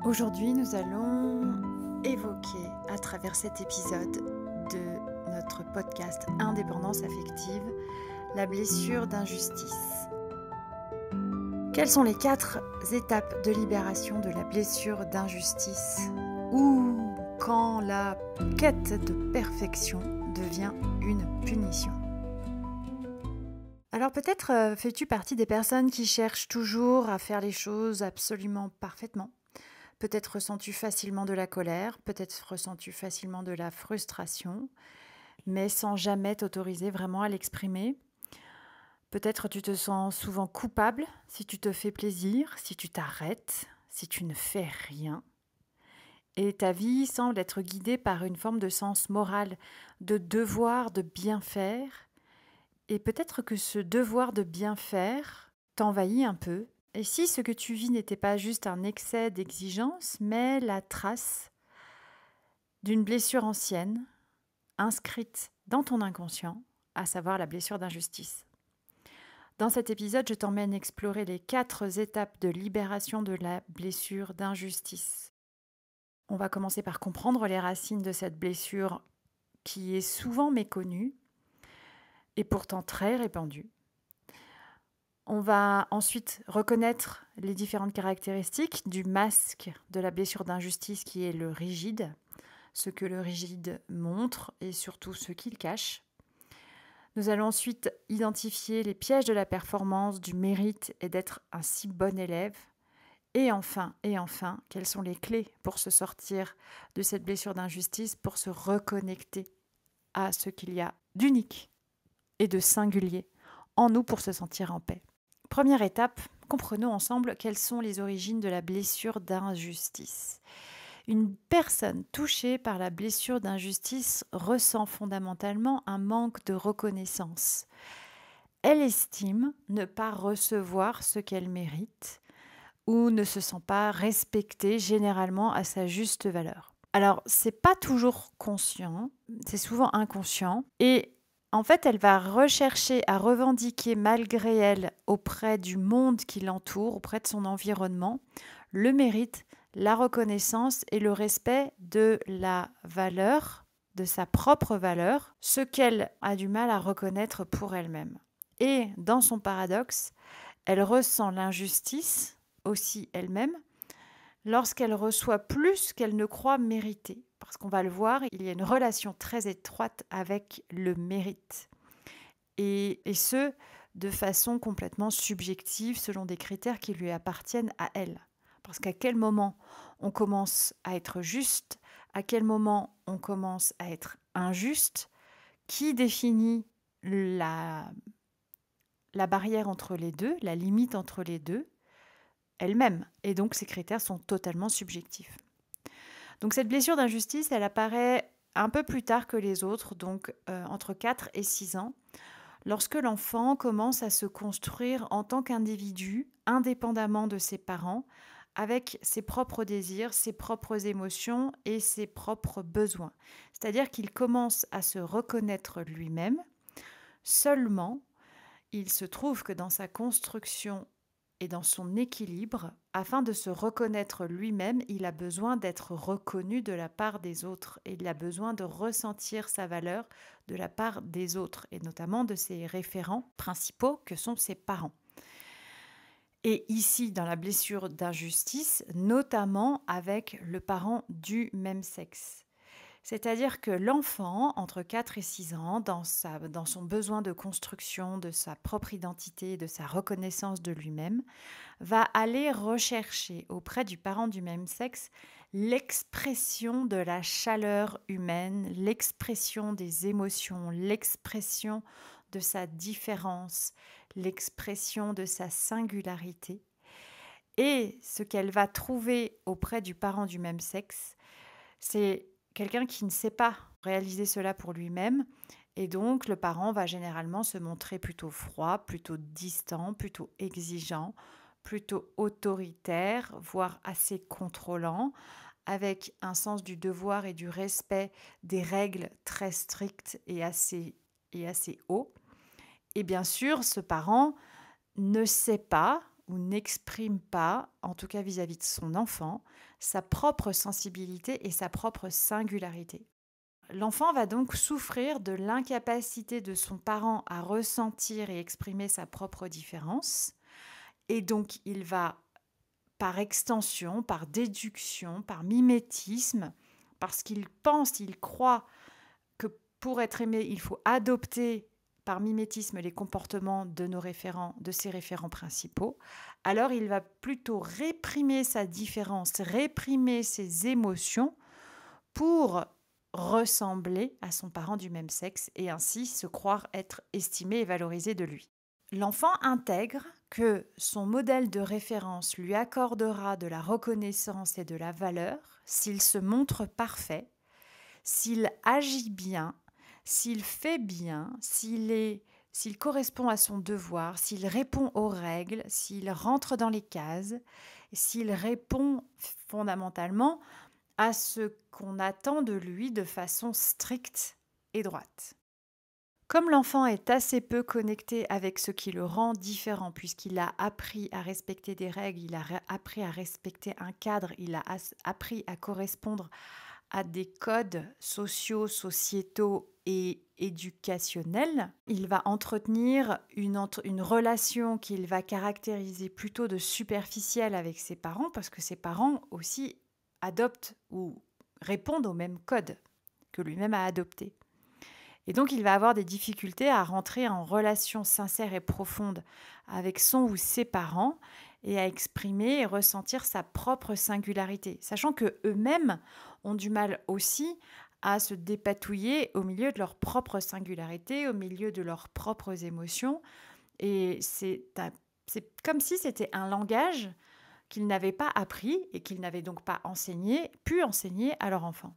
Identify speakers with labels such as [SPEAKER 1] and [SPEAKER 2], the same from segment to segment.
[SPEAKER 1] Aujourd'hui, nous allons évoquer à travers cet épisode de notre podcast Indépendance affective la blessure d'injustice. Quelles sont les 4 étapes de libération de la blessure d'injustice ou quand la quête de perfection devient une punition? Alors peut-être fais-tu partie des personnes qui cherchent toujours à faire les choses absolument parfaitement. Peut-être ressens-tu facilement de la colère, peut-être ressens-tu facilement de la frustration, mais sans jamais t'autoriser vraiment à l'exprimer. Peut-être tu te sens souvent coupable si tu te fais plaisir, si tu t'arrêtes, si tu ne fais rien. Et ta vie semble être guidée par une forme de sens moral, de devoir de bien faire. Et peut-être que ce devoir de bien faire t'envahit un peu. Et si ce que tu vis n'était pas juste un excès d'exigence, mais la trace d'une blessure ancienne, inscrite dans ton inconscient, à savoir la blessure d'injustice. Dans cet épisode, je t'emmène explorer les 4 étapes de libération de la blessure d'injustice. On va commencer par comprendre les racines de cette blessure qui est souvent méconnue et pourtant très répandue. On va ensuite reconnaître les différentes caractéristiques du masque de la blessure d'injustice qui est le rigide, ce que le rigide montre et surtout ce qu'il cache. Nous allons ensuite identifier les pièges de la performance, du mérite et d'être un si bon élève. Et enfin, quelles sont les clés pour se sortir de cette blessure d'injustice, pour se reconnecter à ce qu'il y a d'unique et de singulier en nous pour se sentir en paix. Première étape, comprenons ensemble quelles sont les origines de la blessure d'injustice. Une personne touchée par la blessure d'injustice ressent fondamentalement un manque de reconnaissance. Elle estime ne pas recevoir ce qu'elle mérite ou ne se sent pas respectée généralement à sa juste valeur. Alors, c'est pas toujours conscient, c'est souvent inconscient et en fait, elle va rechercher à revendiquer malgré elle auprès du monde qui l'entoure, auprès de son environnement, le mérite, la reconnaissance et le respect de la valeur, de sa propre valeur, ce qu'elle a du mal à reconnaître pour elle-même. Et dans son paradoxe, elle ressent l'injustice aussi elle-même lorsqu'elle reçoit plus qu'elle ne croit mériter. Parce qu'on va le voir, il y a une relation très étroite avec le mérite. Et ce, de façon complètement subjective, selon des critères qui lui appartiennent à elle. Parce qu'à quel moment on commence à être juste, à quel moment on commence à être injuste, qui définit la barrière entre les deux, la limite entre les deux, elle-même. Et donc ces critères sont totalement subjectifs. Donc cette blessure d'injustice, elle apparaît un peu plus tard que les autres, donc entre 4 et 6 ans, lorsque l'enfant commence à se construire en tant qu'individu, indépendamment de ses parents, avec ses propres désirs, ses propres émotions et ses propres besoins. C'est-à-dire qu'il commence à se reconnaître lui-même. Seulement, il se trouve que dans sa construction et dans son équilibre, afin de se reconnaître lui-même, il a besoin d'être reconnu de la part des autres et il a besoin de ressentir sa valeur de la part des autres et notamment de ses référents principaux que sont ses parents. Et ici, dans la blessure d'injustice, notamment avec le parent du même sexe. C'est-à-dire que l'enfant, entre 4 et 6 ans, dans son besoin de construction de sa propre identité, de sa reconnaissance de lui-même, va aller rechercher auprès du parent du même sexe l'expression de la chaleur humaine, l'expression des émotions, l'expression de sa différence, l'expression de sa singularité. Et ce qu'elle va trouver auprès du parent du même sexe, c'est quelqu'un qui ne sait pas réaliser cela pour lui-même. Et donc, le parent va généralement se montrer plutôt froid, plutôt distant, plutôt exigeant, plutôt autoritaire, voire assez contrôlant, avec un sens du devoir et du respect des règles très strictes et assez haut. Et bien sûr, ce parent ne sait pas ou n'exprime pas, en tout cas vis-à-vis de son enfant, sa propre sensibilité et sa propre singularité. L'enfant va donc souffrir de l'incapacité de son parent à ressentir et exprimer sa propre différence. Et donc, il va, par extension, par déduction, par mimétisme, parce qu'il pense, il croit que pour être aimé, il faut adopter par mimétisme les comportements de nos référents, de ses référents principaux, alors il va plutôt réprimer sa différence, réprimer ses émotions pour ressembler à son parent du même sexe et ainsi se croire être estimé et valorisé de lui. L'enfant intègre que son modèle de référence lui accordera de la reconnaissance et de la valeur s'il se montre parfait, s'il agit bien, s'il fait bien, s'il correspond à son devoir, s'il répond aux règles, s'il rentre dans les cases, s'il répond fondamentalement à ce qu'on attend de lui de façon stricte et droite. Comme l'enfant est assez peu connecté avec ce qui le rend différent, puisqu'il a appris à respecter des règles, il a appris à respecter un cadre, il a appris à correspondre à des codes sociaux, sociétaux et éducationnels, il va entretenir une relation qu'il va caractériser plutôt de superficielle avec ses parents, parce que ses parents aussi adoptent ou répondent au même code que lui-même a adopté. Et donc, il va avoir des difficultés à rentrer en relation sincère et profonde avec son ou ses parents et à exprimer et ressentir sa propre singularité, sachant que eux-mêmes ont du mal aussi à se dépatouiller au milieu de leur propre singularité, au milieu de leurs propres émotions. Et c'est comme si c'était un langage qu'ils n'avaient pas appris et qu'ils n'avaient donc pas pu enseigner à leur enfant.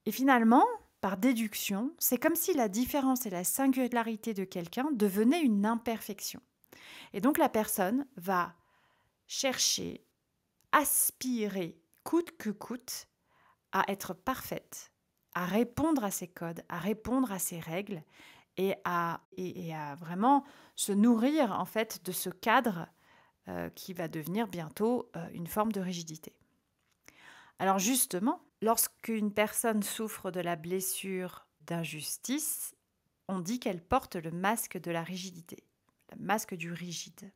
[SPEAKER 1] Et finalement, par déduction, c'est comme si la différence et la singularité de quelqu'un devenaient une imperfection. Et donc la personne va chercher, aspirer, coûte que coûte, à être parfaite, à répondre à ses codes, à répondre à ses règles et à vraiment se nourrir en fait de ce cadre qui va devenir bientôt une forme de rigidité. Alors justement, lorsqu'une personne souffre de la blessure d'injustice, on dit qu'elle porte le masque de la rigidité, le masque du rigide.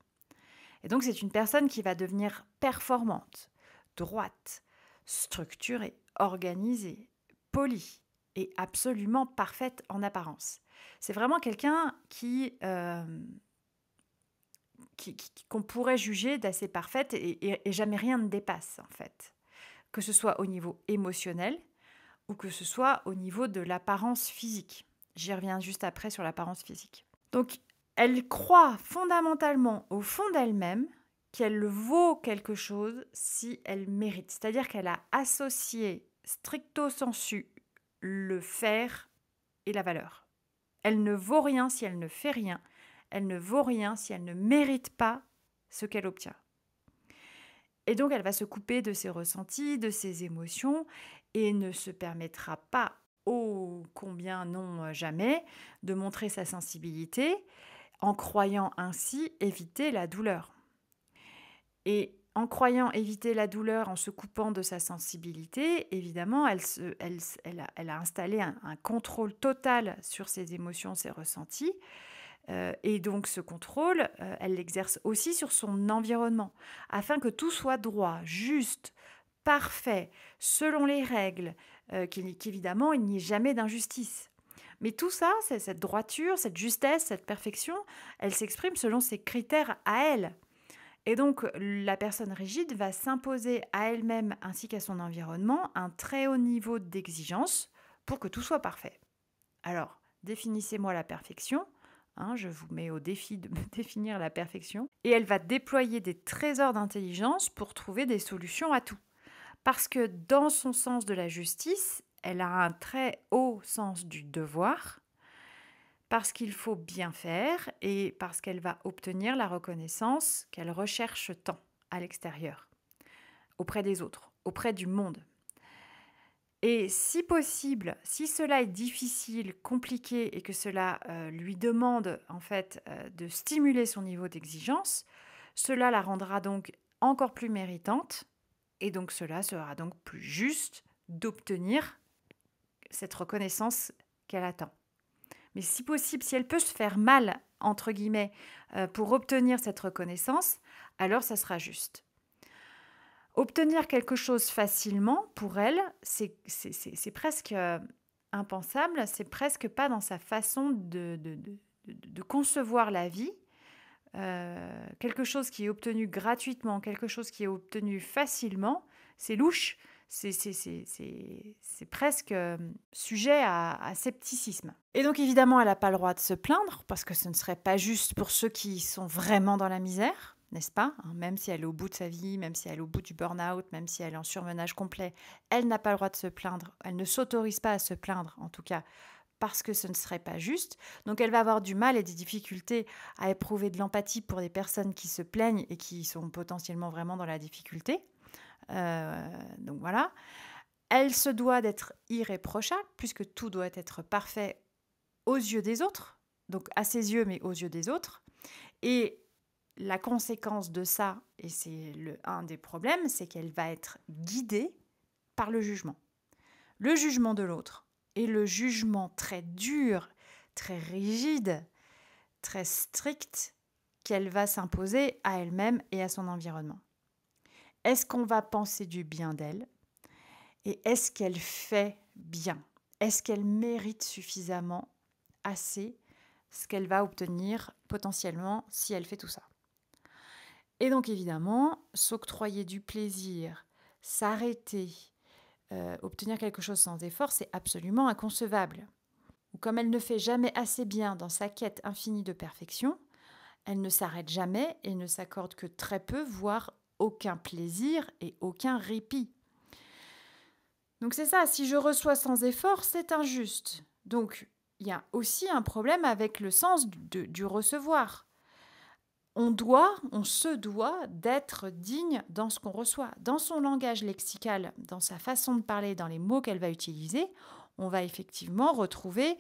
[SPEAKER 1] Et donc c'est une personne qui va devenir performante, droite, structurée, organisée, polie et absolument parfaite en apparence. C'est vraiment quelqu'un qu'on pourrait juger d'assez parfaite et jamais rien ne dépasse en fait. Que ce soit au niveau émotionnel ou que ce soit au niveau de l'apparence physique. J'y reviens juste après sur l'apparence physique. Donc, elle croit fondamentalement au fond d'elle-même qu'elle vaut quelque chose si elle mérite. C'est-à-dire qu'elle a associé stricto sensu le faire et la valeur. Elle ne vaut rien si elle ne fait rien. Elle ne vaut rien si elle ne mérite pas ce qu'elle obtient. Et donc, elle va se couper de ses ressentis, de ses émotions et ne se permettra pas, ô combien non jamais, de montrer sa sensibilité en croyant ainsi éviter la douleur. Et en croyant éviter la douleur, en se coupant de sa sensibilité, évidemment, elle a installé un contrôle total sur ses émotions, ses ressentis. Et donc ce contrôle, elle l'exerce aussi sur son environnement, afin que tout soit droit, juste, parfait, selon les règles, qu'évidemment il n'y ait jamais d'injustice. Mais tout ça, cette droiture, cette justesse, cette perfection, elle s'exprime selon ses critères à elle. Et donc la personne rigide va s'imposer à elle-même ainsi qu'à son environnement un très haut niveau d'exigence pour que tout soit parfait. Alors, définissez-moi la perfection. Je vous mets au défi de me définir la perfection. Et elle va déployer des trésors d'intelligence pour trouver des solutions à tout. Parce que dans son sens de la justice, elle a un très haut sens du devoir, parce qu'il faut bien faire et parce qu'elle va obtenir la reconnaissance qu'elle recherche tant à l'extérieur, auprès des autres, auprès du monde. Et si possible, si cela est difficile, compliqué et que cela lui demande en fait de stimuler son niveau d'exigence, Cela la rendra donc encore plus méritante et donc cela sera donc plus juste d'obtenir cette reconnaissance qu'elle attend. Mais si possible, si elle peut se faire mal, entre guillemets, pour obtenir cette reconnaissance, alors ça sera juste. Obtenir quelque chose facilement, pour elle, c'est presque impensable, c'est presque pas dans sa façon de concevoir la vie. Quelque chose qui est obtenu gratuitement, quelque chose qui est obtenu facilement, c'est louche, c'est presque sujet à scepticisme. Et donc évidemment, elle n'a pas le droit de se plaindre, parce que ce ne serait pas juste pour ceux qui sont vraiment dans la misère, n'est-ce pas? Même si elle est au bout de sa vie, même si elle est au bout du burn-out, même si elle est en surmenage complet, elle n'a pas le droit de se plaindre, elle ne s'autorise pas à se plaindre en tout cas, parce que ce ne serait pas juste. Donc elle va avoir du mal et des difficultés à éprouver de l'empathie pour des personnes qui se plaignent et qui sont potentiellement vraiment dans la difficulté. Donc voilà. Elle se doit d'être irréprochable, puisque tout doit être parfait aux yeux des autres, donc à ses yeux, mais aux yeux des autres. Et la conséquence de ça, et c'est un des problèmes, c'est qu'elle va être guidée par le jugement. Le jugement de l'autre. Et le jugement très dur, très rigide, très strict qu'elle va s'imposer à elle-même et à son environnement. Est-ce qu'on va penser du bien d'elle? Et est-ce qu'elle fait bien? Est-ce qu'elle mérite suffisamment, assez, ce qu'elle va obtenir potentiellement si elle fait tout ça? Et donc évidemment, s'octroyer du plaisir, s'arrêter, obtenir quelque chose sans effort, c'est absolument inconcevable. Ou comme elle ne fait jamais assez bien dans sa quête infinie de perfection, elle ne s'arrête jamais et ne s'accorde que très peu, voire aucun plaisir et aucun répit. Donc c'est ça, si je reçois sans effort, c'est injuste. Donc il y a aussi un problème avec le sens du recevoir. On se doit d'être digne dans ce qu'on reçoit. Dans son langage lexical, dans sa façon de parler, dans les mots qu'elle va utiliser, on va effectivement retrouver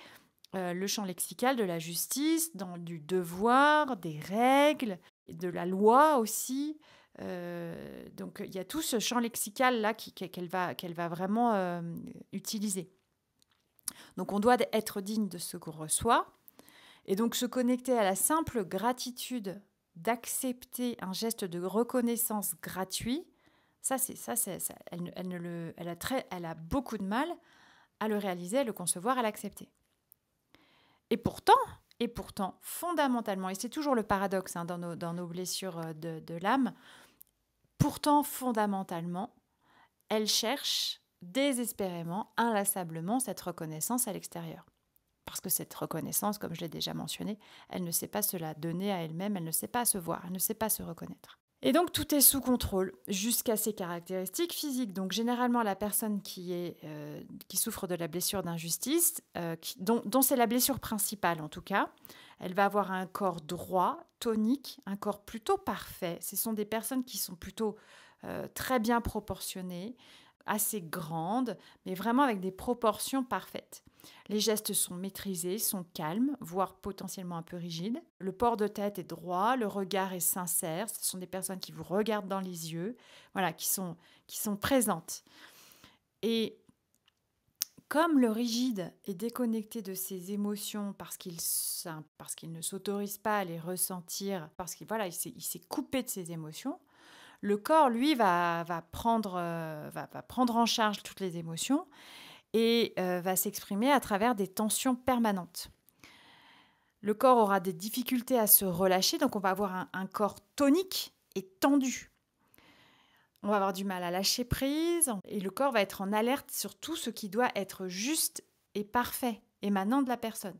[SPEAKER 1] le champ lexical de la justice, du devoir, des règles, de la loi aussi. Donc il y a tout ce champ lexical-là qu'elle va vraiment utiliser. Donc on doit être digne de ce qu'on reçoit. Et donc se connecter à la simple gratitude d'accepter un geste de reconnaissance gratuit, elle a beaucoup de mal à le réaliser, à le concevoir, à l'accepter. Et pourtant, fondamentalement, et c'est toujours le paradoxe dans nos blessures de l'âme, pourtant, fondamentalement, elle cherche désespérément, inlassablement cette reconnaissance à l'extérieur. Parce que cette reconnaissance, comme je l'ai déjà mentionné, elle ne sait pas se la donner à elle-même, elle ne sait pas se voir, elle ne sait pas se reconnaître. Et donc tout est sous contrôle, jusqu'à ses caractéristiques physiques. Donc généralement la personne qui souffre de la blessure d'injustice, dont c'est la blessure principale en tout cas, elle va avoir un corps droit, tonique, un corps plutôt parfait. Ce sont des personnes qui sont plutôt très bien proportionnées, assez grandes, mais vraiment avec des proportions parfaites. Les gestes sont maîtrisés, sont calmes, voire potentiellement un peu rigides. Le port de tête est droit, le regard est sincère. Ce sont des personnes qui vous regardent dans les yeux, voilà, qui sont présentes. Et comme le rigide est déconnecté de ses émotions parce qu'il ne s'autorise pas à les ressentir, parce qu'il s'est coupé de ses émotions, le corps, lui, va prendre en charge toutes les émotions et va s'exprimer à travers des tensions permanentes. Le corps aura des difficultés à se relâcher, donc on va avoir un corps tonique et tendu. On va avoir du mal à lâcher prise et le corps va être en alerte sur tout ce qui doit être juste et parfait, émanant de la personne.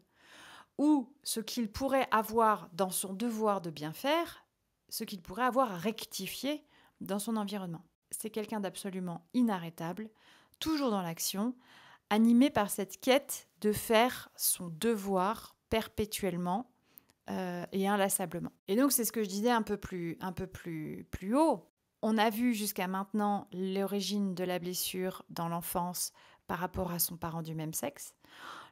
[SPEAKER 1] Ou ce qu'il pourrait avoir dans son devoir de bien faire, ce qu'il pourrait avoir à rectifier dans son environnement. C'est quelqu'un d'absolument inarrêtable, toujours dans l'action, animé par cette quête de faire son devoir perpétuellement et inlassablement. Et donc, c'est ce que je disais un peu plus haut. On a vu jusqu'à maintenant l'origine de la blessure dans l'enfance par rapport à son parent du même sexe.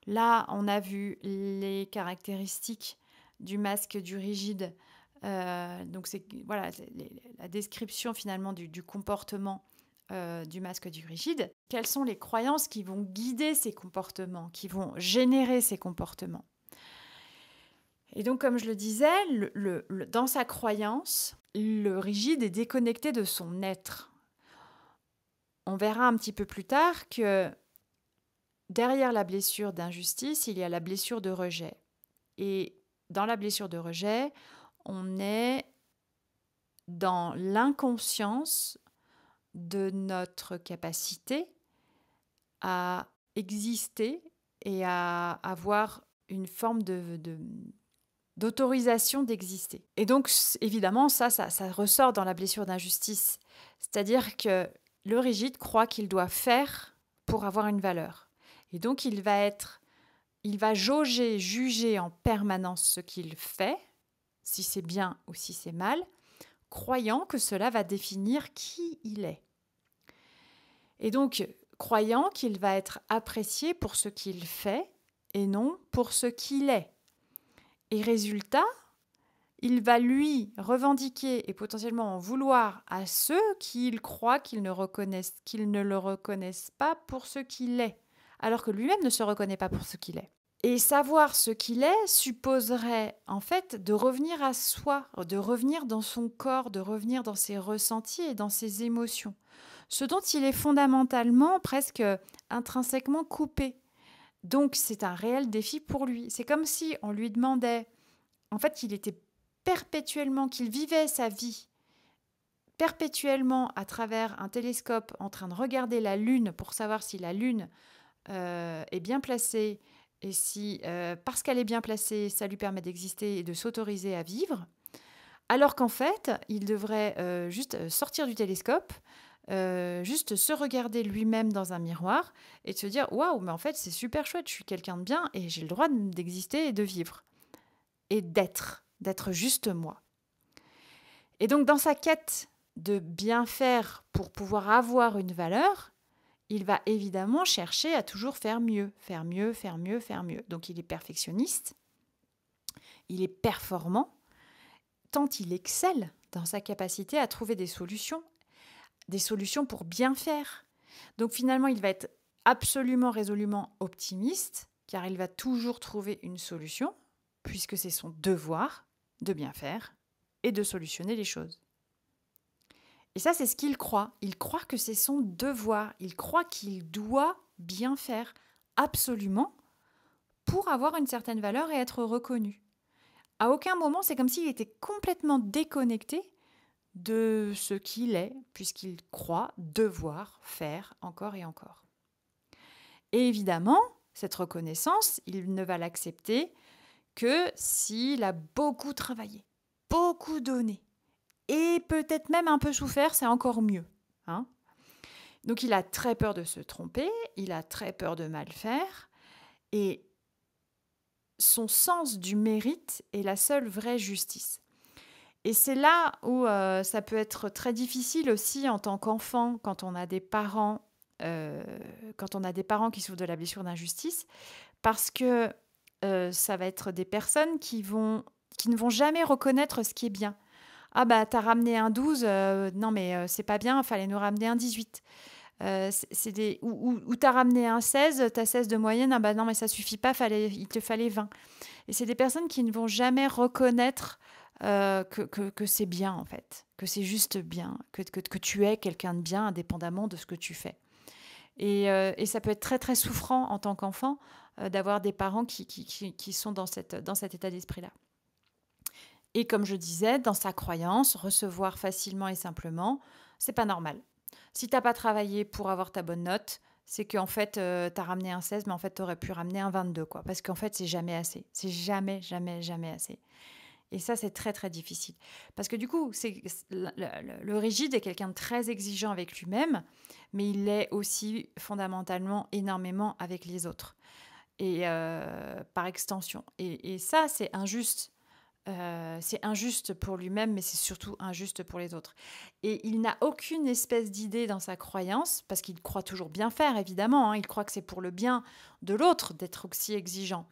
[SPEAKER 1] Là, on a vu les caractéristiques du masque du rigide Donc c'est voilà, la description finalement du comportement du masque du rigide. Quelles sont les croyances qui vont guider ces comportements, qui vont générer ces comportements? Et donc, comme je le disais, dans sa croyance, le rigide est déconnecté de son être. On verra un petit peu plus tard que derrière la blessure d'injustice, il y a la blessure de rejet. Et dans la blessure de rejet, on est dans l'inconscience de notre capacité à exister et à avoir une forme d'autorisation d'exister. Et donc, évidemment, ça ressort dans la blessure d'injustice. C'est-à-dire que le rigide croit qu'il doit faire pour avoir une valeur. Et donc, il va jauger, juger en permanence ce qu'il fait, si c'est bien ou si c'est mal, croyant que cela va définir qui il est. Et donc, croyant qu'il va être apprécié pour ce qu'il fait et non pour ce qu'il est. Et résultat, il va lui revendiquer et potentiellement en vouloir à ceux qu'il croit qu'ils ne le reconnaissent pas pour ce qu'il est, alors que lui-même ne se reconnaît pas pour ce qu'il est. Et savoir ce qu'il est supposerait en fait de revenir à soi, de revenir dans son corps, de revenir dans ses ressentis et dans ses émotions, ce dont il est fondamentalement, presque intrinsèquement coupé. Donc c'est un réel défi pour lui. C'est comme si on lui demandait, en fait, qu'il vivait sa vie perpétuellement à travers un télescope en train de regarder la Lune pour savoir si la Lune est bien placée et si, parce qu'elle est bien placée, ça lui permet d'exister et de s'autoriser à vivre, alors qu'en fait, il devrait juste sortir du télescope, juste se regarder lui-même dans un miroir et de se dire « Waouh, mais en fait, c'est super chouette, je suis quelqu'un de bien et j'ai le droit d'exister et de vivre. » Et d'être juste moi. Et donc, dans sa quête de bien faire pour pouvoir avoir une valeur, il va évidemment chercher à toujours faire mieux, faire mieux, faire mieux, faire mieux. Donc, il est perfectionniste, il est performant, tant il excelle dans sa capacité à trouver des solutions pour bien faire. Donc, finalement, il va être absolument, résolument optimiste, car il va toujours trouver une solution, puisque c'est son devoir de bien faire et de solutionner les choses. Et ça, c'est ce qu'il croit. Il croit que c'est son devoir. Il croit qu'il doit bien faire absolument pour avoir une certaine valeur et être reconnu. À aucun moment, c'est comme s'il était complètement déconnecté de ce qu'il est, puisqu'il croit devoir faire encore et encore. Et évidemment, cette reconnaissance, il ne va l'accepter que s'il a beaucoup travaillé, beaucoup donné, et peut-être même un peu souffert, c'est encore mieux. Donc il a très peur de se tromper, il a très peur de mal faire, et son sens du mérite est la seule vraie justice. Et c'est là où ça peut être très difficile aussi en tant qu'enfant, quand on a des parents qui souffrent de la blessure d'injustice, parce que ça va être des personnes qui ne vont jamais reconnaître ce qui est bien. Ah bah t'as ramené un 12, non mais c'est pas bien, il fallait nous ramener un 18. Ou t'as ramené un 16, t'as 16 de moyenne, ah bah non mais ça suffit pas, il te fallait 20. Et c'est des personnes qui ne vont jamais reconnaître que c'est bien en fait, que c'est juste bien, que tu es quelqu'un de bien indépendamment de ce que tu fais. Et ça peut être très très souffrant en tant qu'enfant d'avoir des parents qui sont dans cet état d'esprit-là. Et comme je disais, dans sa croyance, recevoir facilement et simplement, c'est pas normal. Si t'as pas travaillé pour avoir ta bonne note, c'est qu'en fait, t'as ramené un 16, mais en fait, t'aurais pu ramener un 22, quoi. Parce qu'en fait, c'est jamais assez. C'est jamais, jamais, jamais assez. Et ça, c'est très, très difficile. Parce que du coup, le rigide est quelqu'un de très exigeant avec lui-même, mais il l'est aussi fondamentalement énormément avec les autres. Et par extension. Et ça, c'est injuste. C'est injuste pour lui-même, mais c'est surtout injuste pour les autres. Et il n'a aucune espèce d'idée dans sa croyance, parce qu'il croit toujours bien faire, évidemment. Il croit que c'est pour le bien de l'autre d'être aussi exigeant.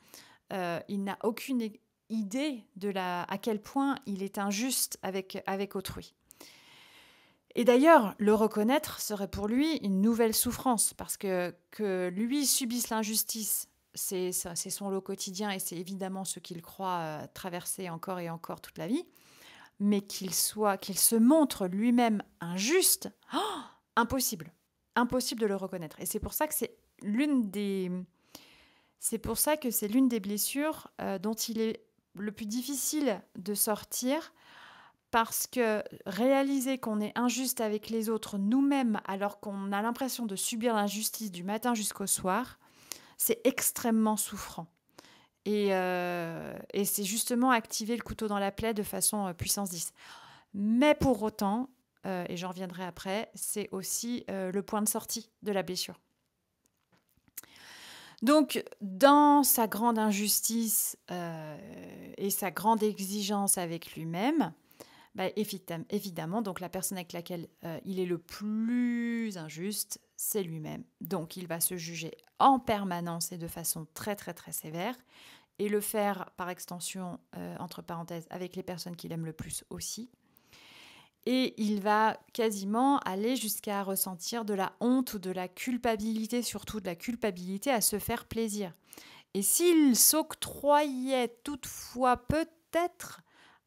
[SPEAKER 1] Il n'a aucune idée à quel point il est injuste avec autrui. Et d'ailleurs, le reconnaître serait pour lui une nouvelle souffrance, parce que lui subisse l'injustice, c'est son lot quotidien et c'est évidemment ce qu'il croit traverser encore et encore toute la vie, mais qu'il se montre lui-même injuste, impossible. Impossible de le reconnaître. Et c'est pour ça que c'est l'une des blessures dont il est le plus difficile de sortir, parce que réaliser qu'on est injuste avec les autres nous-mêmes alors qu'on a l'impression de subir l'injustice du matin jusqu'au soir, c'est extrêmement souffrant. Et c'est justement activer le couteau dans la plaie de façon puissance 10. Mais pour autant, et j'en reviendrai après, c'est aussi le point de sortie de la blessure. Donc, dans sa grande injustice et sa grande exigence avec lui-même, évidemment, donc la personne avec laquelle il est le plus injuste, c'est lui-même. Donc, il va se juger en permanence et de façon très, très, très sévère, et le faire par extension, entre parenthèses, avec les personnes qu'il aime le plus aussi. Et il va quasiment aller jusqu'à ressentir de la honte ou de la culpabilité, surtout de la culpabilité à se faire plaisir. Et s'il s'octroyait toutefois peut-être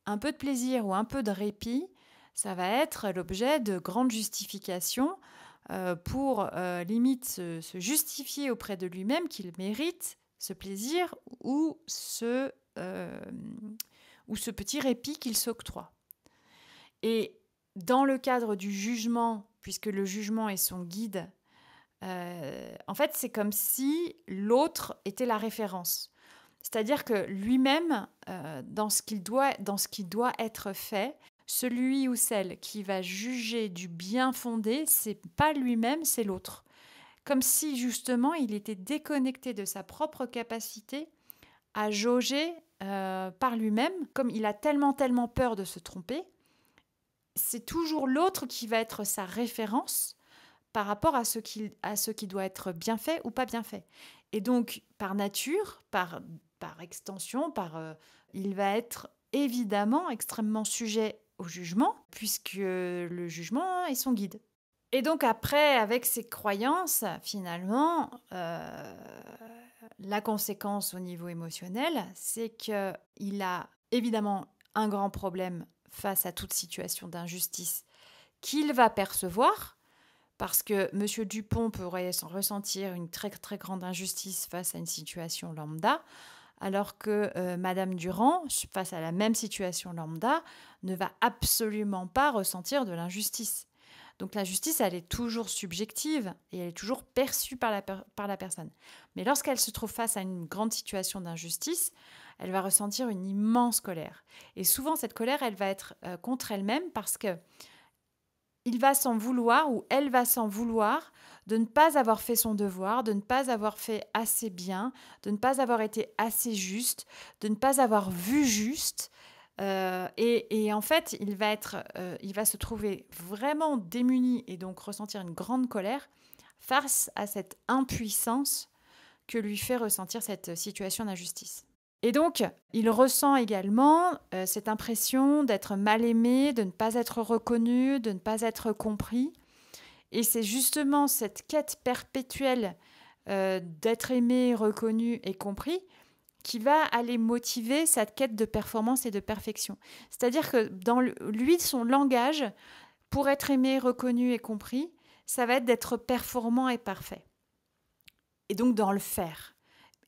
[SPEAKER 1] un peu de plaisir ou un peu de répit, ça va être l'objet de grandes justifications pour limite se justifier auprès de lui-même qu'il mérite ce plaisir ou ce petit répit qu'il s'octroie. Et dans le cadre du jugement, puisque le jugement est son guide, en fait, c'est comme si l'autre était la référence. C'est-à-dire que lui-même, dans ce qui doit être fait, celui ou celle qui va juger du bien fondé, c'est pas lui-même, c'est l'autre. Comme si justement il était déconnecté de sa propre capacité à jauger par lui-même, comme il a tellement peur de se tromper. C'est toujours l'autre qui va être sa référence par rapport à ce qui doit être bien fait ou pas bien fait. Et donc, par nature, par extension, il va être évidemment extrêmement sujet au jugement, puisque le jugement est son guide. Et donc après, avec ses croyances, finalement, la conséquence au niveau émotionnel, c'est qu'il a évidemment un grand problème face à toute situation d'injustice qu'il va percevoir, parce que M. Dupont pourrait ressentir une très très grande injustice face à une situation lambda, alors que Madame Durand, face à la même situation lambda, ne va absolument pas ressentir de l'injustice. Donc l'injustice, elle est toujours subjective et elle est toujours perçue par la personne. Mais lorsqu'elle se trouve face à une grande situation d'injustice, elle va ressentir une immense colère. Et souvent, cette colère, elle va être contre elle-même, parce que il va s'en vouloir ou elle va s'en vouloir de ne pas avoir fait son devoir, de ne pas avoir fait assez bien, de ne pas avoir été assez juste, de ne pas avoir vu juste. Et en fait, il va se trouver vraiment démuni et donc ressentir une grande colère face à cette impuissance que lui fait ressentir cette situation d'injustice. Et donc, il ressent également cette impression d'être mal aimé, de ne pas être reconnu, de ne pas être compris. Et c'est justement cette quête perpétuelle d'être aimé, reconnu et compris qui va aller motiver cette quête de performance et de perfection. C'est-à-dire que dans lui, son langage, pour être aimé, reconnu et compris, ça va être d'être performant et parfait. Et donc dans le faire.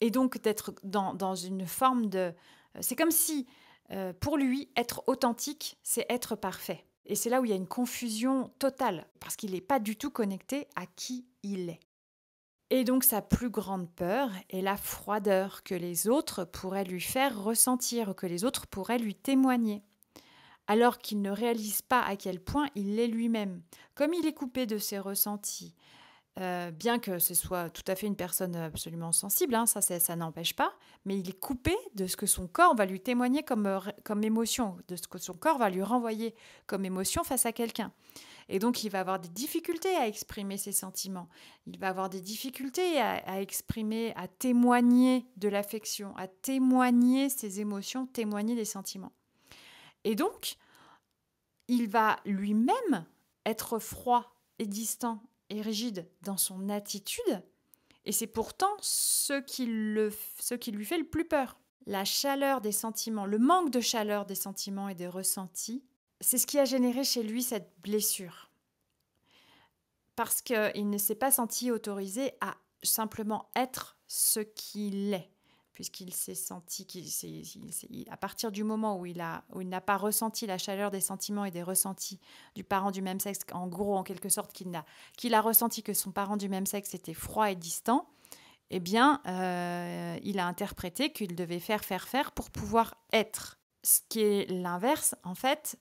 [SPEAKER 1] Et donc d'être dans une forme de... C'est comme si, pour lui, être authentique, c'est être parfait. Et c'est là où il y a une confusion totale, parce qu'il n'est pas du tout connecté à qui il est. Et donc sa plus grande peur est la froideur que les autres pourraient lui faire ressentir, que les autres pourraient lui témoigner, alors qu'il ne réalise pas à quel point il l'est lui-même. Comme il est coupé de ses ressentis, bien que ce soit tout à fait une personne absolument sensible, hein, ça n'empêche pas, mais il est coupé de ce que son corps va lui témoigner comme émotion, de ce que son corps va lui renvoyer comme émotion face à quelqu'un. Et donc, il va avoir des difficultés à exprimer ses sentiments. Il va avoir des difficultés à exprimer, à témoigner de l'affection, à témoigner ses émotions, témoigner des sentiments. Et donc, il va lui-même être froid et distant et rigide dans son attitude. Et c'est pourtant ce qui lui fait le plus peur. La chaleur des sentiments, le manque de chaleur des sentiments et des ressentis, c'est ce qui a généré chez lui cette blessure. Parce qu'il ne s'est pas senti autorisé à simplement être ce qu'il est. Puisqu'il s'est senti, à partir du moment où il n'a pas ressenti la chaleur des sentiments et des ressentis du parent du même sexe, en gros, en quelque sorte, qu'il a ressenti que son parent du même sexe était froid et distant, eh bien, il a interprété qu'il devait faire pour pouvoir être. Ce qui est l'inverse, en fait,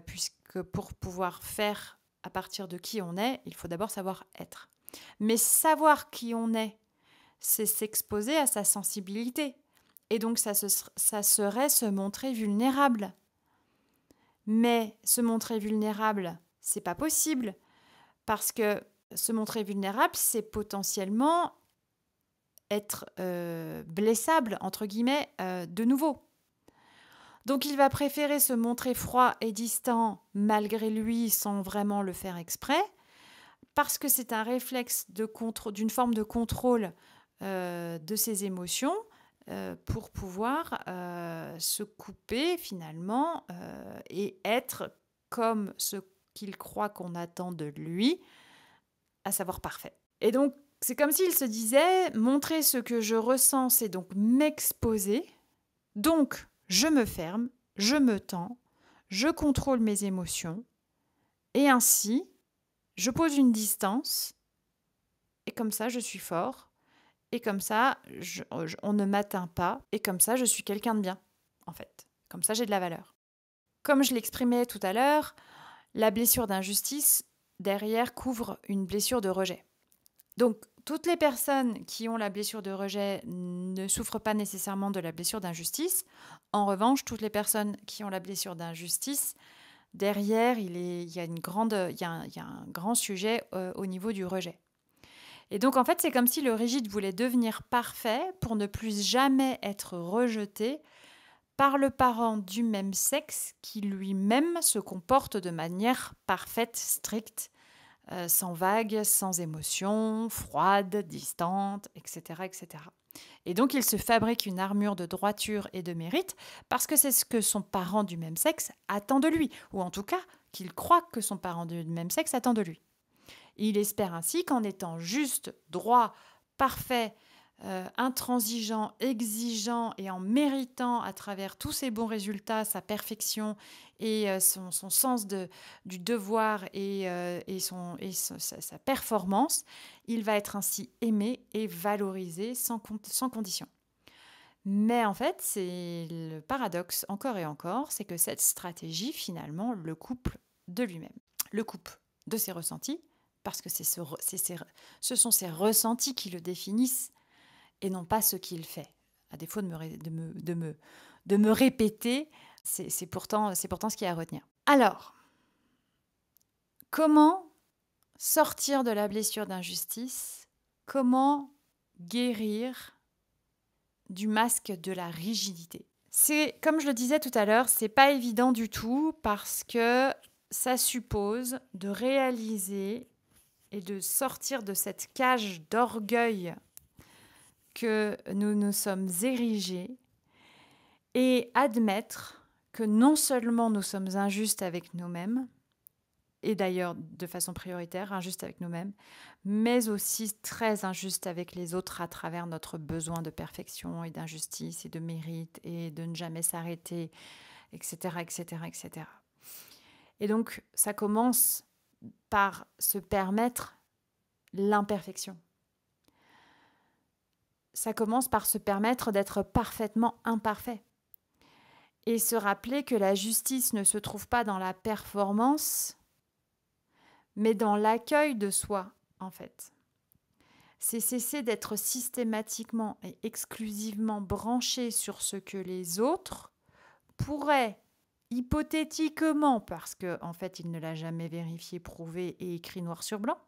[SPEAKER 1] puisque pour pouvoir faire à partir de qui on est, il faut d'abord savoir être. Mais savoir qui on est, c'est s'exposer à sa sensibilité. Et donc, ça serait se montrer vulnérable. Mais se montrer vulnérable, c'est pas possible. Parce que se montrer vulnérable, c'est potentiellement être blessable, entre guillemets, de nouveau. Donc, il va préférer se montrer froid et distant malgré lui, sans vraiment le faire exprès, parce que c'est un réflexe d'une forme de contrôle de ses émotions pour pouvoir se couper finalement et être comme ce qu'il croit qu'on attend de lui, à savoir parfait. Et donc, c'est comme s'il se disait, montrer ce que je ressens, c'est donc m'exposer. Donc, je me ferme, je me tends, je contrôle mes émotions et ainsi, je pose une distance et comme ça, je suis fort. Et comme ça, on ne m'atteint pas. Et comme ça, je suis quelqu'un de bien, en fait. Comme ça, j'ai de la valeur. Comme je l'exprimais tout à l'heure, la blessure d'injustice, derrière, couvre une blessure de rejet. Donc, toutes les personnes qui ont la blessure de rejet ne souffrent pas nécessairement de la blessure d'injustice. En revanche, toutes les personnes qui ont la blessure d'injustice, derrière, il y a un grand sujet au niveau du rejet. Et donc, en fait, c'est comme si le rigide voulait devenir parfait pour ne plus jamais être rejeté par le parent du même sexe qui lui-même se comporte de manière parfaite, stricte, sans vagues, sans émotion, froide, distante, etc., etc. Et donc, il se fabrique une armure de droiture et de mérite parce que c'est ce que son parent du même sexe attend de lui, ou en tout cas, qu'il croit que son parent du même sexe attend de lui. Il espère ainsi qu'en étant juste, droit, parfait, intransigeant, exigeant et en méritant à travers tous ses bons résultats, sa perfection et son sens du devoir et sa performance, il va être ainsi aimé et valorisé sans condition. Mais en fait, c'est le paradoxe encore et encore, c'est que cette stratégie, finalement, le coupe de lui-même, le coupe de ses ressentis, parce que ce sont ses ressentis qui le définissent et non pas ce qu'il fait. À défaut de me répéter, c'est pourtant ce qu'il y a à retenir. Alors, comment sortir de la blessure d'injustice? Comment guérir du masque de la rigidité? C'est, comme je le disais tout à l'heure, c'est pas évident du tout parce que ça suppose de réaliser et de sortir de cette cage d'orgueil que nous nous sommes érigés et admettre que non seulement nous sommes injustes avec nous-mêmes, et d'ailleurs de façon prioritaire, injustes avec nous-mêmes, mais aussi très injustes avec les autres à travers notre besoin de perfection et d'injustice et de mérite et de ne jamais s'arrêter, etc., etc., etc. Et donc, ça commence par se permettre l'imperfection. Ça commence par se permettre d'être parfaitement imparfait. Et se rappeler que la justice ne se trouve pas dans la performance, mais dans l'accueil de soi, en fait. C'est cesser d'être systématiquement et exclusivement branché sur ce que les autres pourraient hypothétiquement, parce qu'en fait il ne l'a jamais vérifié, prouvé et écrit noir sur blanc,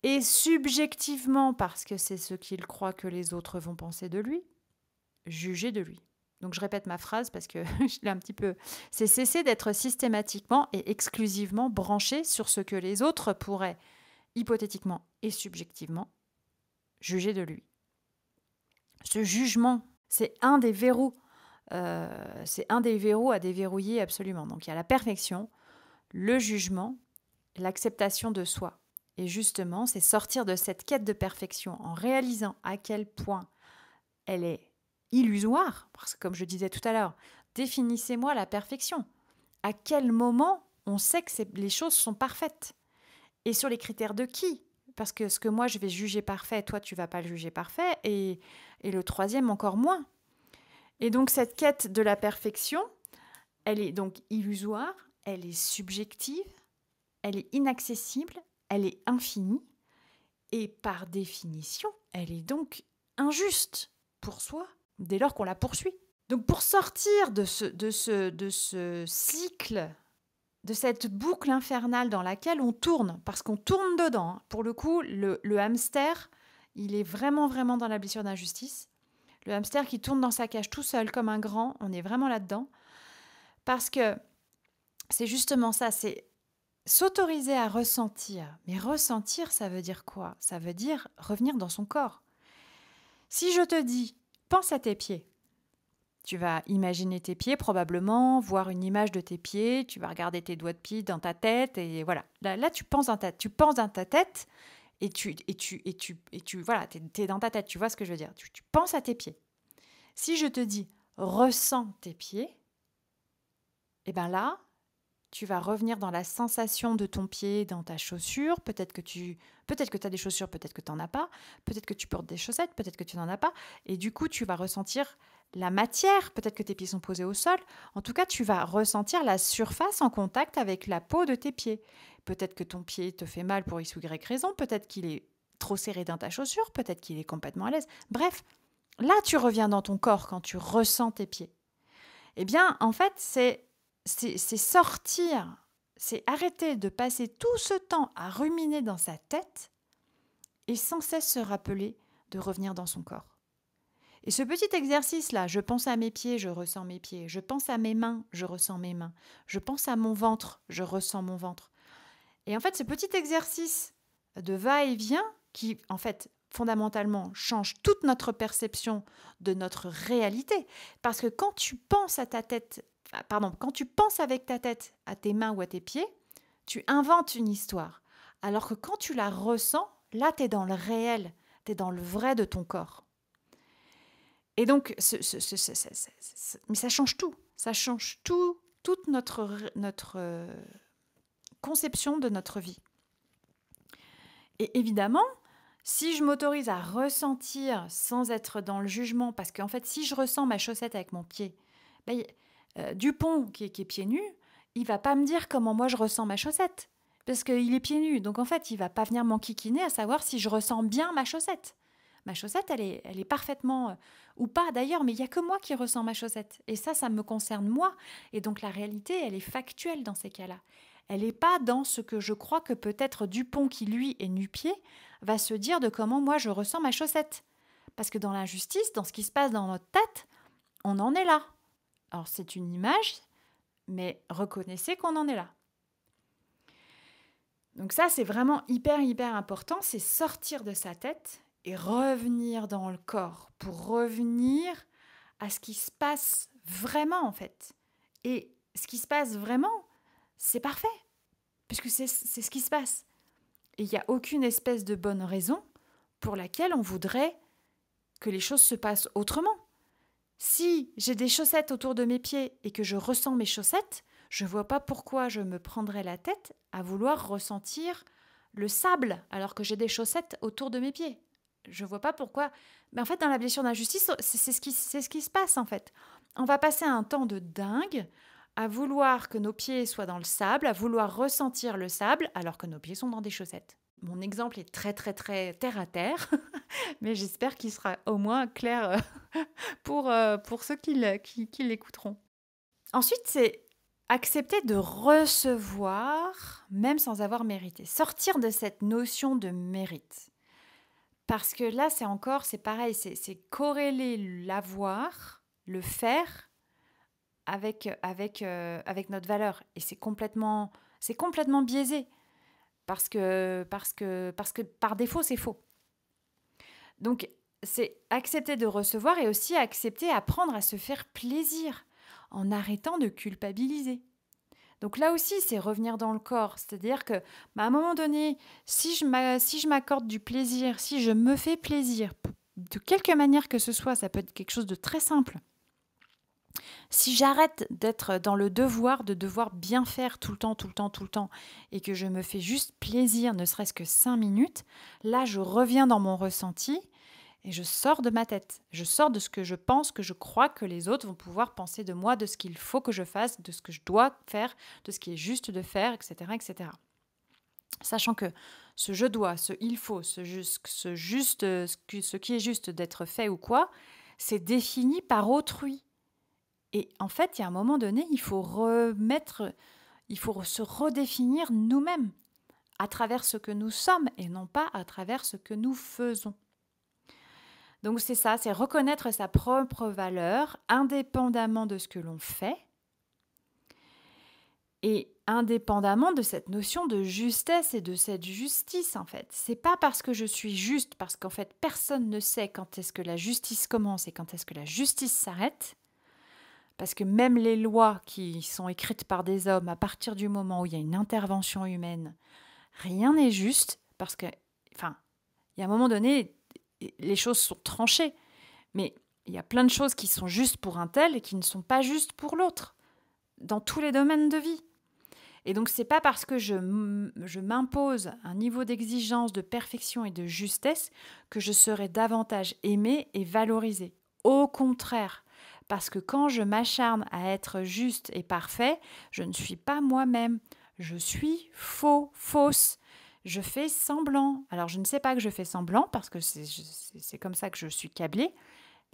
[SPEAKER 1] et subjectivement parce que c'est ce qu'il croit que les autres vont penser de lui, juger de lui. Donc je répète ma phrase parce que je l'ai un petit peu... C'est cesser d'être systématiquement et exclusivement branché sur ce que les autres pourraient, hypothétiquement et subjectivement, juger de lui. Ce jugement, c'est un des verrous. C'est un des verrous à déverrouiller absolument. Donc il y a la perfection, le jugement, l'acceptation de soi. Et justement, c'est sortir de cette quête de perfection en réalisant à quel point elle est illusoire, parce que comme je disais tout à l'heure, définissez-moi la perfection. À quel moment on sait que les choses sont parfaites? Et sur les critères de qui? Parce que ce que moi je vais juger parfait, toi tu vas pas le juger parfait, et le troisième encore moins. Et donc cette quête de la perfection, elle est donc illusoire, elle est subjective, elle est inaccessible, elle est infinie, et par définition, elle est donc injuste pour soi dès lors qu'on la poursuit. Donc pour sortir de ce cycle, de cette boucle infernale dans laquelle on tourne, parce qu'on tourne dedans, hein. Pour le coup, le hamster, il est vraiment, vraiment dans la blessure d'injustice. Le hamster qui tourne dans sa cage tout seul comme un grand, on est vraiment là-dedans. Parce que c'est justement ça, c'est s'autoriser à ressentir. Mais ressentir, ça veut dire quoi? Ça veut dire revenir dans son corps. Si je te dis, pense à tes pieds, tu vas imaginer tes pieds probablement, voir une image de tes pieds, tu vas regarder tes doigts de pied dans ta tête et voilà. Là tu penses dans ta tête et tu voilà, t'es dans ta tête, tu vois ce que je veux dire. Tu penses à tes pieds. Si je te dis ressens tes pieds, et bien là, tu vas revenir dans la sensation de ton pied dans ta chaussure. Peut-être que tu as des chaussures, peut-être que tu n'en as pas. Peut-être que tu portes des chaussettes, peut-être que tu n'en as pas. Et du coup, tu vas ressentir la matière. Peut-être que tes pieds sont posés au sol. En tout cas, tu vas ressentir la surface en contact avec la peau de tes pieds. Peut-être que ton pied te fait mal pour X ou Y raison. Peut-être qu'il est trop serré dans ta chaussure. Peut-être qu'il est complètement à l'aise. Bref, là, tu reviens dans ton corps quand tu ressens tes pieds. Eh bien, en fait, c'est sortir, c'est arrêter de passer tout ce temps à ruminer dans sa tête et sans cesse se rappeler de revenir dans son corps. Et ce petit exercice-là, je pense à mes pieds, je ressens mes pieds, je pense à mes mains, je ressens mes mains, je pense à mon ventre, je ressens mon ventre. Et en fait, ce petit exercice de va-et-vient qui, en fait, fondamentalement, change toute notre perception de notre réalité. Parce que quand tu penses quand tu penses avec ta tête à tes mains ou à tes pieds, tu inventes une histoire. Alors que quand tu la ressens, là, tu es dans le réel, tu es dans le vrai de ton corps. Et donc, mais ça change tout. Ça change tout, toute notre conception de notre vie. Et évidemment, si je m'autorise à ressentir sans être dans le jugement, parce qu'en fait, si je ressens ma chaussette avec mon pied, Dupont, qui est pieds nus, il va pas me dire comment moi je ressens ma chaussette, parce qu'il est pieds nus. Donc en fait, il va pas venir m'enquiquiner à savoir si je ressens bien ma chaussette. Ma chaussette, elle est parfaitement... ou pas d'ailleurs, mais il n'y a que moi qui ressens ma chaussette. Et ça me concerne moi. Et donc la réalité, elle est factuelle dans ces cas-là. Elle n'est pas dans ce que je crois que peut-être Dupont, qui lui est nu-pied, va se dire de comment moi je ressens ma chaussette. Parce que dans l'injustice, dans ce qui se passe dans notre tête, on en est là. Alors c'est une image, mais reconnaissez qu'on en est là. Donc ça, c'est vraiment hyper, hyper important, c'est sortir de sa tête et revenir dans le corps pour revenir à ce qui se passe vraiment en fait. Et ce qui se passe vraiment, c'est parfait, puisque c'est ce qui se passe. Et il n'y a aucune espèce de bonne raison pour laquelle on voudrait que les choses se passent autrement. Si j'ai des chaussettes autour de mes pieds et que je ressens mes chaussettes, je ne vois pas pourquoi je me prendrais la tête à vouloir ressentir le sable alors que j'ai des chaussettes autour de mes pieds. Je ne vois pas pourquoi. Mais en fait, dans la blessure d'injustice, c'est ce qui se passe en fait. On va passer un temps de dingue à vouloir que nos pieds soient dans le sable, à vouloir ressentir le sable alors que nos pieds sont dans des chaussettes. mon exemple est très, très, très terre à terre, mais j'espère qu'il sera au moins clair pour ceux qui l'écouteront. Ensuite, c'est accepter de recevoir, même sans avoir mérité. Sortir de cette notion de mérite. Parce que là, c'est pareil, c'est corréler l'avoir, le faire avec notre valeur. Et c'est complètement biaisé. Parce que par défaut, c'est faux. Donc, c'est accepter de recevoir et aussi accepter, apprendre à se faire plaisir en arrêtant de culpabiliser. Donc là aussi, c'est revenir dans le corps. C'est-à-dire que, à un moment donné, si je m'accorde du plaisir, si je me fais plaisir, de quelque manière que ce soit, ça peut être quelque chose de très simple. Si j'arrête d'être dans le devoir, de devoir bien faire tout le temps, tout le temps, tout le temps, et que je me fais juste plaisir, ne serait-ce que 5 minutes, là, je reviens dans mon ressenti et je sors de ma tête. Je sors de ce que je pense, que je crois que les autres vont pouvoir penser de moi, de ce qu'il faut que je fasse, de ce que je dois faire, de ce qui est juste de faire, etc., etc. Sachant que ce je dois, ce il faut, ce qui est juste d'être fait ou quoi, c'est défini par autrui. Et en fait, il y a un moment donné, il faut se redéfinir nous-mêmes à travers ce que nous sommes et non pas à travers ce que nous faisons. Donc c'est ça, c'est reconnaître sa propre valeur indépendamment de ce que l'on fait et indépendamment de cette notion de justesse et de cette justice en fait. C'est pas parce que je suis juste, parce qu'en fait personne ne sait quand est-ce que la justice commence et quand est-ce que la justice s'arrête. Parce que même les lois qui sont écrites par des hommes, à partir du moment où il y a une intervention humaine, rien n'est juste parce que, enfin, il y a un moment donné, les choses sont tranchées. Mais il y a plein de choses qui sont justes pour un tel et qui ne sont pas justes pour l'autre, dans tous les domaines de vie. Et donc, c'est pas parce que je m'impose un niveau d'exigence, de perfection et de justesse que je serai davantage aimée et valorisée. Au contraire, parce que quand je m'acharne à être juste et parfait, je ne suis pas moi-même. Je suis fausse. Je fais semblant. Alors, je ne sais pas que je fais semblant parce que c'est comme ça que je suis câblée,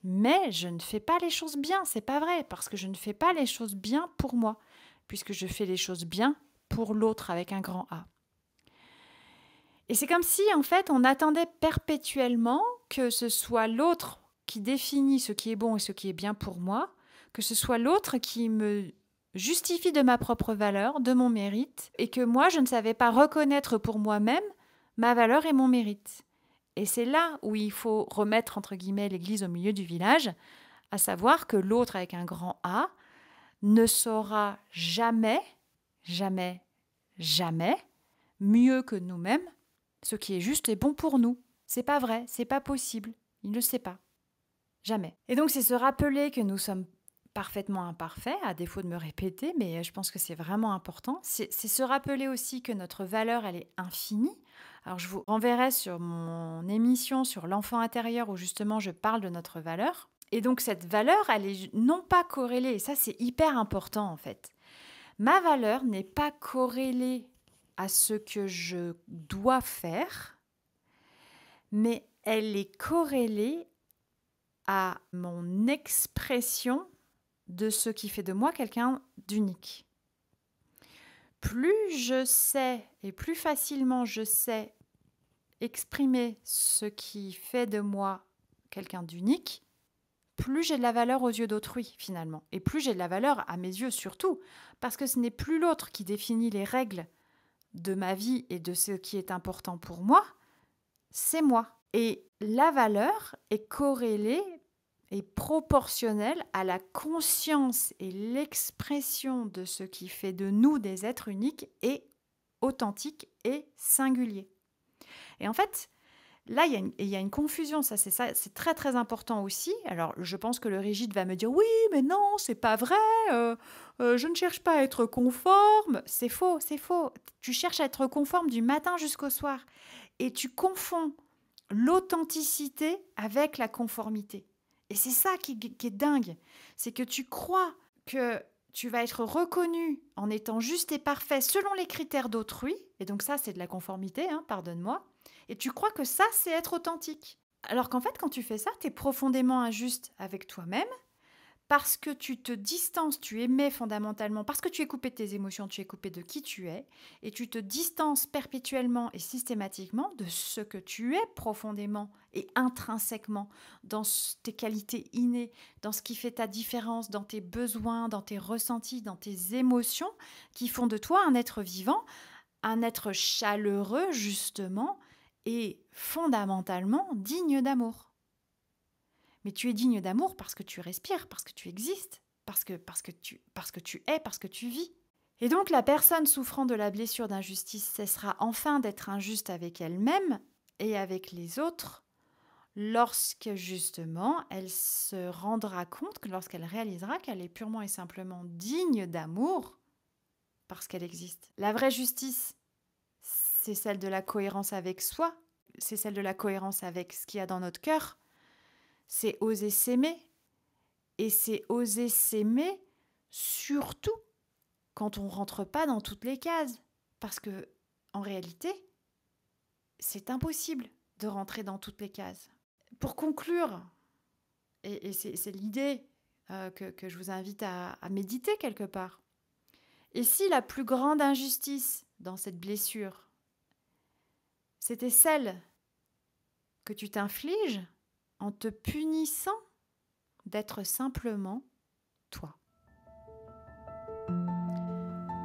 [SPEAKER 1] mais je ne fais pas les choses bien. C'est pas vrai parce que je ne fais pas les choses bien pour moi, puisque je fais les choses bien pour l'autre avec un grand A. Et c'est comme si, en fait, on attendait perpétuellement que ce soit l'autre qui définit ce qui est bon et ce qui est bien pour moi, que ce soit l'autre qui me justifie de ma propre valeur, de mon mérite, et que moi, je ne savais pas reconnaître pour moi-même ma valeur et mon mérite. Et c'est là où il faut remettre, entre guillemets, l'église au milieu du village, à savoir que l'autre avec un grand A ne saura jamais, jamais, jamais mieux que nous-mêmes ce qui est juste et bon pour nous. C'est pas vrai, c'est pas possible. Il ne le sait pas. Jamais. Et donc, c'est se rappeler que nous sommes parfaitement imparfaits, à défaut de me répéter, mais je pense que c'est vraiment important. C'est se rappeler aussi que notre valeur, elle est infinie. Alors, je vous renverrai sur mon émission sur l'enfant intérieur où justement je parle de notre valeur. Et donc, cette valeur, elle est non pas corrélée, et ça, c'est hyper important en fait. Ma valeur n'est pas corrélée à ce que je dois faire, mais elle est corrélée à mon expression de ce qui fait de moi quelqu'un d'unique. Plus je sais et plus facilement je sais exprimer ce qui fait de moi quelqu'un d'unique, plus j'ai de la valeur aux yeux d'autrui finalement. Et plus j'ai de la valeur à mes yeux surtout, parce que ce n'est plus l'autre qui définit les règles de ma vie et de ce qui est important pour moi, c'est moi. Et la valeur est corrélée et proportionnelle à la conscience et l'expression de ce qui fait de nous des êtres uniques et authentiques et singuliers. Et en fait, là, il y a une confusion, c'est très très important aussi. Alors, je pense que le rigide va me dire oui, mais non, c'est pas vrai. Je ne cherche pas à être conforme. C'est faux, c'est faux. Tu cherches à être conforme du matin jusqu'au soir, et tu confonds l'authenticité avec la conformité. Et c'est ça qui est dingue, c'est que tu crois que tu vas être reconnu en étant juste et parfait selon les critères d'autrui, et donc ça, c'est de la conformité, hein, pardonne-moi, et tu crois que ça, c'est être authentique. Alors qu'en fait, quand tu fais ça, tu es profondément injuste avec toi-même, parce que tu te distances, tu émets fondamentalement, parce que tu es coupé de tes émotions, tu es coupé de qui tu es, et tu te distances perpétuellement et systématiquement de ce que tu es profondément et intrinsèquement, dans tes qualités innées, dans ce qui fait ta différence, dans tes besoins, dans tes ressentis, dans tes émotions, qui font de toi un être vivant, un être chaleureux justement, et fondamentalement digne d'amour. Mais tu es digne d'amour parce que tu respires, parce que tu existes, parce que tu es, parce que tu vis. Et donc la personne souffrant de la blessure d'injustice cessera enfin d'être injuste avec elle-même et avec les autres lorsque justement elle se rendra compte, lorsqu'elle réalisera qu'elle est purement et simplement digne d'amour parce qu'elle existe. La vraie justice, c'est celle de la cohérence avec soi, c'est celle de la cohérence avec ce qu'il y a dans notre cœur. C'est oser s'aimer. Et c'est oser s'aimer surtout quand on ne rentre pas dans toutes les cases. Parce que, en réalité, c'est impossible de rentrer dans toutes les cases. Pour conclure, et c'est l'idée que je vous invite à méditer quelque part, et si la plus grande injustice dans cette blessure, c'était celle que tu t'infliges en te punissant d'être simplement toi.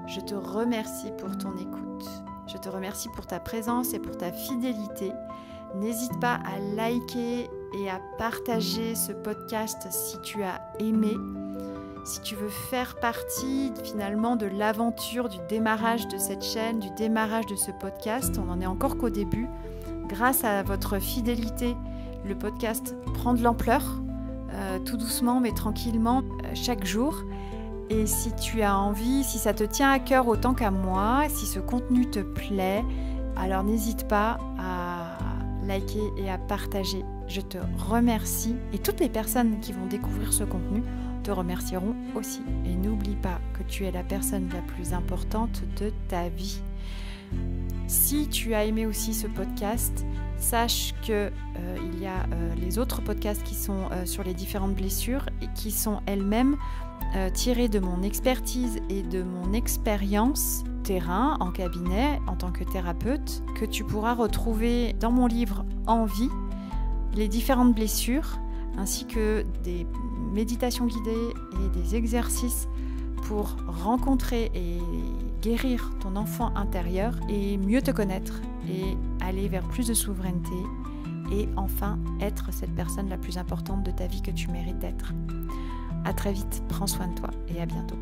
[SPEAKER 1] Je te remercie pour ton écoute. Je te remercie pour ta présence et pour ta fidélité. N'hésite pas à liker et à partager ce podcast si tu as aimé. Si tu veux faire partie finalement de l'aventure du démarrage de cette chaîne, du démarrage de ce podcast, on n'en est encore qu'au début. Grâce à votre fidélité, le podcast prend de l'ampleur, tout doucement mais tranquillement, chaque jour. Et si tu as envie, si ça te tient à cœur autant qu'à moi, si ce contenu te plaît, alors n'hésite pas à liker et à partager. Je te remercie et toutes les personnes qui vont découvrir ce contenu te remercieront aussi. Et n'oublie pas que tu es la personne la plus importante de ta vie. Si tu as aimé aussi ce podcast, sache qu'il y a les autres podcasts qui sont sur les différentes blessures et qui sont elles-mêmes tirées de mon expertise et de mon expérience terrain en cabinet en tant que thérapeute, que tu pourras retrouver dans mon livre En vie, les différentes blessures, ainsi que des méditations guidées et des exercices pour rencontrer et guérir ton enfant intérieur et mieux te connaître et aller vers plus de souveraineté et enfin être cette personne la plus importante de ta vie que tu mérites d'être. À très vite, prends soin de toi et à bientôt.